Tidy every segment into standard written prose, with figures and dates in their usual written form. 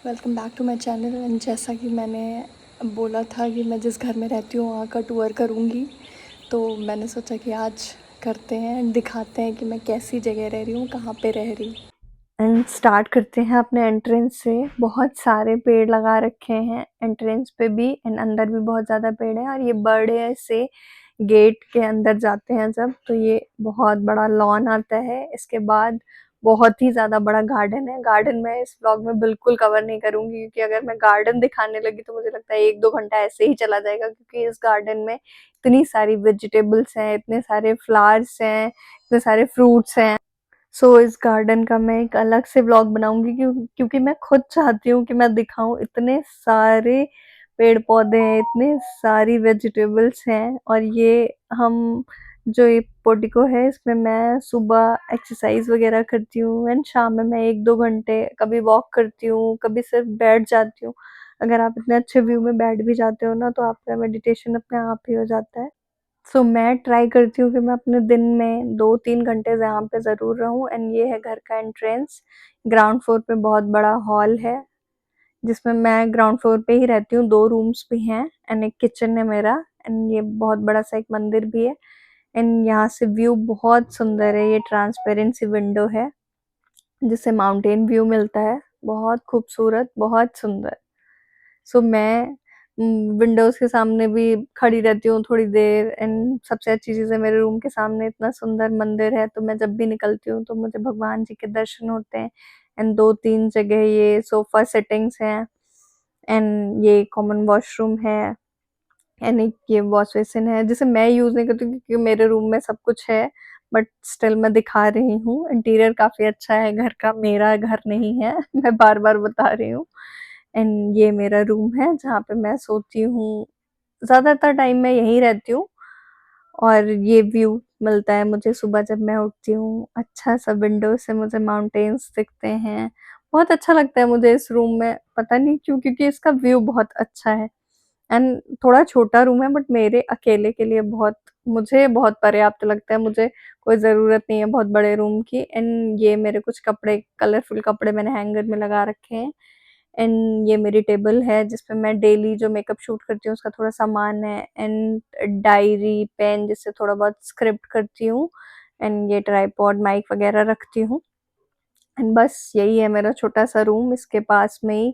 Welcome back to my channel. And जैसा कि मैंने बोला था कि मैं जिस घर में रहती हूँ वहाँ का टूर करूँगी, तो मैंने सोचा कि आज करते हैं एंड दिखाते हैं कि मैं कैसी जगह रह रही हूँ, कहाँ पे रह रही हूँ। एंड स्टार्ट करते हैं अपने एंट्रेंस से। बहुत सारे पेड़ लगा रखे हैं एंट्रेंस पे भी एंड अंदर भी बहुत ज़्यादा पेड़ है। और ये बड़े से गेट के अंदर जाते हैं जब, तो ये बहुत बड़ा लॉन आता है। इसके बाद बहुत ही ज़्यादा बड़ा गार्डन है। गार्डन मैं इस व्लॉग में बिल्कुल कवर नहीं करूँगी, क्योंकि अगर मैं गार्डन दिखाने लगी तो मुझे लगता है 1-2 घंटा ऐसे ही चला जाएगा, क्योंकि इस गार्डन में इतनी सारी वेजिटेबल्स हैं, इतने सारे फ्लावर्स हैं, इतने सारे फ्रूट्स हैं। सो इस गार्डन का मैं एक अलग से व्लॉग बनाऊंगी, क्योंकि मैं खुद चाहती हूँ कि मैं दिखाऊं। इतने सारे पेड़ पौधे हैं, इतने सारी वेजिटेबल्स हैं। और ये हम जो ये पोर्टिको है, इसमें मैं सुबह एक्सरसाइज वगैरह करती हूँ एंड शाम में मैं 1-2 घंटे कभी वॉक करती हूँ, कभी सिर्फ बैठ जाती हूँ। अगर आप इतने अच्छे व्यू में बैठ भी जाते हो ना, तो आपका मेडिटेशन अपने आप ही हो जाता है। सो मैं ट्राई करती हूँ कि मैं अपने दिन में 2-3 घंटे यहाँ पे ज़रूर रहूँ। एंड ये है घर का एंट्रेंस। ग्राउंड फ्लोर पे बहुत बड़ा हॉल है, जिसमें मैं ग्राउंड फ्लोर पे ही रहती हूँ। 2 रूम्स भी हैं एंड एक किचन है मेरा। एंड ये बहुत बड़ा सा एक मंदिर भी है। एंड यहाँ से व्यू बहुत सुंदर है। ये ट्रांसपेरेंसी विंडो है, जिससे माउंटेन व्यू मिलता है। बहुत खूबसूरत, बहुत सुंदर। सो मैं विंडोज के सामने भी खड़ी रहती हूँ थोड़ी देर। एंड सबसे अच्छी चीज़ है, मेरे रूम के सामने इतना सुंदर मंदिर है, तो मैं जब भी निकलती हूँ तो मुझे भगवान जी के दर्शन होते हैं। एंड 2-3 जगह ये सोफा सेटिंग्स हैं एंड ये कॉमन वॉशरूम है एंड एक ये वॉश बेसिन है, जिसे मैं यूज नहीं करती क्योंकि मेरे रूम में सब कुछ है। बट स्टिल मैं दिखा रही हूँ। इंटीरियर काफी अच्छा है घर का, मेरा घर नहीं है मैं बार बार बता रही हूँ। एंड ये मेरा रूम है जहाँ पे मैं सोती हूँ। ज्यादातर टाइम मैं यहीं रहती हूँ। और ये व्यू मिलता है मुझे सुबह जब मैं उठती हूँ। अच्छा सा विंडो से मुझे माउंटेन्स दिखते हैं। बहुत अच्छा लगता है मुझे इस रूम में, पता नहीं क्यों, क्योंकि इसका व्यू बहुत अच्छा है। एंड थोड़ा छोटा रूम है, बट मेरे अकेले के लिए मुझे बहुत पर्याप्त लगता है। मुझे कोई ज़रूरत नहीं है बहुत बड़े रूम की। एंड ये मेरे कुछ कपड़े, कलरफुल कपड़े मैंने हैंगर में लगा रखे हैं। एंड ये मेरी टेबल है जिसपे मैं डेली जो मेकअप शूट करती हूँ उसका थोड़ा सामान है। एंड डायरी, पेन, जिससे थोड़ा बहुत स्क्रिप्ट करती हूँ। एंड ये ट्राइपॉड, माइक वगैरह रखती हूँ। एंड बस यही है मेरा छोटा सा रूम। इसके पास में ही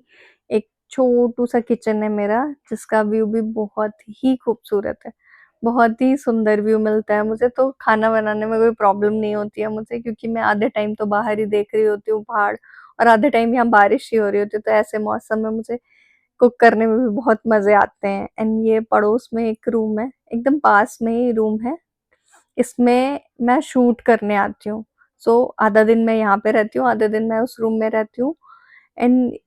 एक छोटू सा किचन है मेरा, जिसका व्यू भी बहुत ही खूबसूरत है। बहुत ही सुंदर व्यू मिलता है मुझे। तो खाना बनाने में कोई प्रॉब्लम नहीं होती है मुझे, क्योंकि मैं आधे टाइम तो बाहर ही देख रही होती हूँ पहाड़, और आधे टाइम यहाँ बारिश ही हो रही होती है। तो ऐसे मौसम में मुझे कुक करने में भी बहुत मजे आते हैं। एंड ये पड़ोस में एक रूम है, एकदम पास में ही रूम है। इसमें मैं शूट करने आती हूँ। सो आधा दिन मैं यहाँ पे रहती हूँ, आधा दिन मैं उस रूम में रहती हूँ। एंड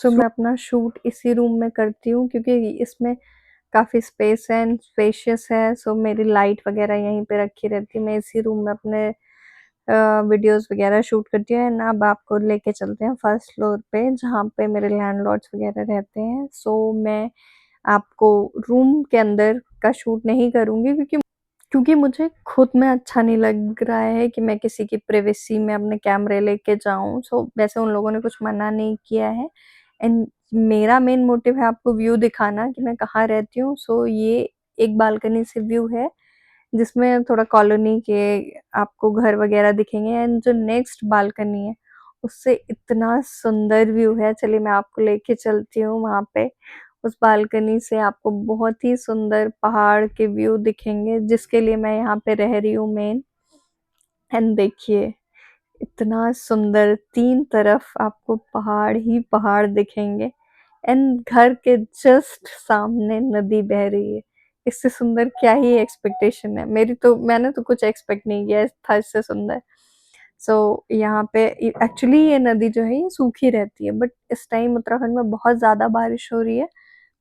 मैं अपना शूट इसी रूम में करती हूँ, क्योंकि इसमें काफी स्पेस है एंड स्पेशियस है। सो मेरी लाइट वगैरह यहीं पे रखी रहती है। मैं इसी रूम में अपने वीडियोस वगैरह शूट करती हूँ। एंड अब आपको लेके चलते हैं फर्स्ट फ्लोर पे, जहाँ पे मेरे लैंडलॉर्ड्स वगैरह रहते हैं। सो मैं आपको रूम के अंदर का शूट नहीं करूंगी, क्योंकि मुझे खुद में अच्छा नहीं लग रहा है कि मैं किसी की प्राइवेसी में अपने कैमरे लेके जाऊं। सो वैसे उन लोगों ने कुछ मना नहीं किया है। एंड मेरा मेन मोटिव है आपको व्यू दिखाना कि मैं कहाँ रहती हूँ। सो ये एक बालकनी से व्यू है, जिसमें थोड़ा कॉलोनी के आपको घर वगैरह दिखेंगे। एंड जो नेक्स्ट बालकनी है, उससे इतना सुंदर व्यू है। चलिए मैं आपको लेके चलती हूँ वहां पे। उस बालकनी से आपको बहुत ही सुंदर पहाड़ के व्यू दिखेंगे, जिसके लिए मैं यहाँ पे रह रही हूँ मेन। एंड देखिए, इतना सुंदर, 3 तरफ आपको पहाड़ ही पहाड़ दिखेंगे। एंड घर के जस्ट सामने नदी बह रही है। इससे सुंदर क्या ही एक्सपेक्टेशन है मेरी। तो मैंने तो कुछ एक्सपेक्ट नहीं किया था इससे सुंदर। सो यहाँ पे एक्चुअली ये नदी जो है ये सूखी रहती है, बट इस टाइम उत्तराखंड में बहुत ज्यादा बारिश हो रही है।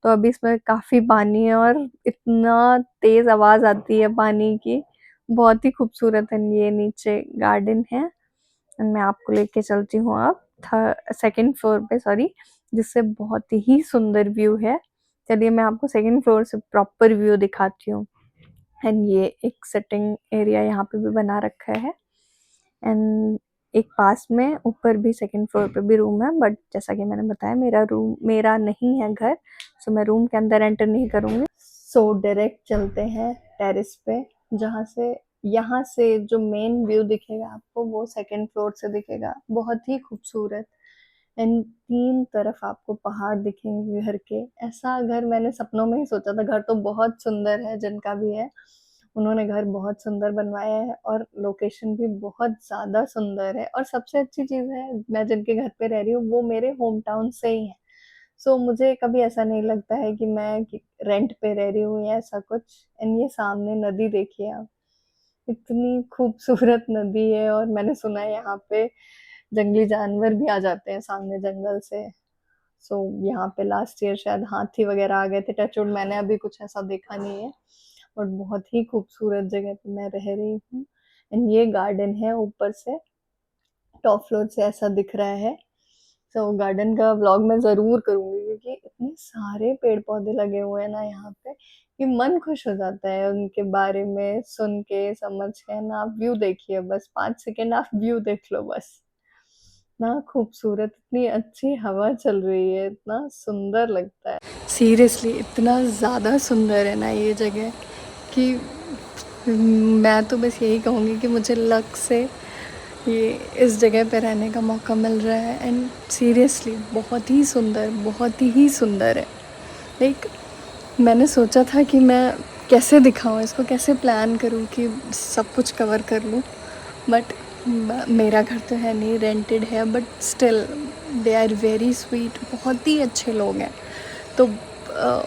तो अभी इसमें काफी पानी है और इतना तेज आवाज आती है पानी की। बहुत ही खूबसूरत है। ये नीचे गार्डन है। एंड मैं आपको लेके चलती हूँ अब सेकंड फ्लोर पे, सॉरी, जिससे बहुत ही सुंदर व्यू है। चलिए मैं आपको सेकंड फ्लोर से प्रॉपर व्यू दिखाती हूँ। एंड ये एक सिटिंग एरिया यहाँ पे भी बना रखा है। एंड एक पास में ऊपर भी सेकंड फ्लोर पे भी रूम है, बट जैसा कि मैंने बताया मेरा नहीं है घर, सो मैं रूम के अंदर एंटर नहीं करूँगी। सो डायरेक्ट चलते हैं टेरेस पे, जहाँ से यहाँ से जो मेन व्यू दिखेगा आपको वो सेकंड फ्लोर से दिखेगा, बहुत ही खूबसूरत। एंड 3 तरफ आपको पहाड़ दिखेंगे घर के। ऐसा घर मैंने सपनों में ही सोचा था। घर तो बहुत सुंदर है, जिनका भी है, उन्होंने घर बहुत सुंदर बनवाया है और लोकेशन भी बहुत ज़्यादा सुंदर है। और सबसे अच्छी चीज़ है, मैं जिनके घर पे रह रही हूँ वो मेरे होम टाउन से ही हैं। सो मुझे कभी ऐसा नहीं लगता है कि मैं रेंट पे रह रही हूँ या ऐसा कुछ। एंड ये सामने नदी देखिए आप, इतनी खूबसूरत नदी है। और मैंने सुना है यहाँ पे जंगली जानवर भी आ जाते हैं सामने जंगल से। सो यहाँ पे लास्ट ईयर शायद हाथी वगैरह आ गए थे, टचवुड मैंने अभी कुछ ऐसा देखा नहीं है। और बहुत ही खूबसूरत जगह पे मैं रह रही हूँ। एंड ये गार्डन है, ऊपर से टॉप फ्लोर से ऐसा दिख रहा है। सो गार्डन का व्लॉग मैं ज़रूर करूँगी, क्योंकि इतने सारे पेड़ पौधे लगे हुए हैं ना यहाँ पे कि मन खुश हो जाता है उनके बारे में सुन के, समझ के ना। आप व्यू देखिए, बस 5 सेकंड आप व्यू देख लो बस। इतना खूबसूरत, इतनी अच्छी हवा चल रही है, इतना सुंदर लगता है। सीरियसली इतना ज़्यादा सुंदर है ना ये जगह कि मैं तो बस यही कहूँगी कि मुझे लक से ये इस जगह पे रहने का मौका मिल रहा है। एंड सीरियसली बहुत ही सुंदर है। लाइक मैंने सोचा था कि मैं कैसे दिखाऊँ इसको, कैसे प्लान करूँ कि सब कुछ कवर कर लूँ, बट मेरा घर तो है नहीं, रेंटेड है, but still they are very sweet, बहुत ही अच्छे लोग हैं। तो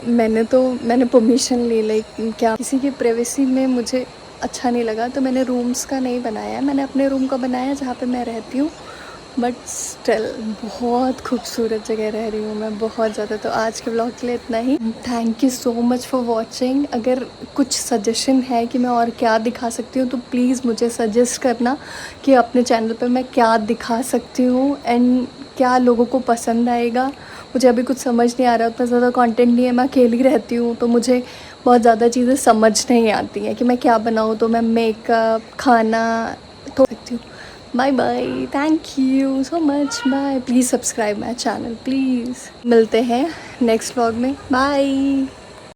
मैंने परमिशन ली, लाइक क्या किसी की प्राइवेसी में मुझे अच्छा नहीं लगा, तो मैंने रूम्स का नहीं बनाया, मैंने अपने रूम का बनाया जहाँ पे मैं रहती हूँ। बट स्टिल बहुत खूबसूरत जगह रह रही हूँ मैं, बहुत ज़्यादा। तो आज के ब्लॉग के लिए इतना ही। Thank you so much for watching. अगर कुछ सजेशन है कि मैं और क्या दिखा सकती हूँ तो प्लीज़ मुझे सजेस्ट करना कि अपने चैनल पे मैं क्या दिखा सकती हूँ एंड क्या लोगों को पसंद आएगा। मुझे अभी कुछ समझ नहीं आ रहा, उतना ज़्यादा कंटेंट नहीं है, मैं अकेली रहती हूँ तो मुझे बहुत ज़्यादा चीज़ें समझ नहीं आती हैं कि मैं क्या बनाऊँ। तो मैं मेकअप, खाना तो सकती हूँ। Bye bye, thank you so much, bye. Please subscribe my channel please. मिलते हैं नेक्स्ट व्लॉग में, बाय।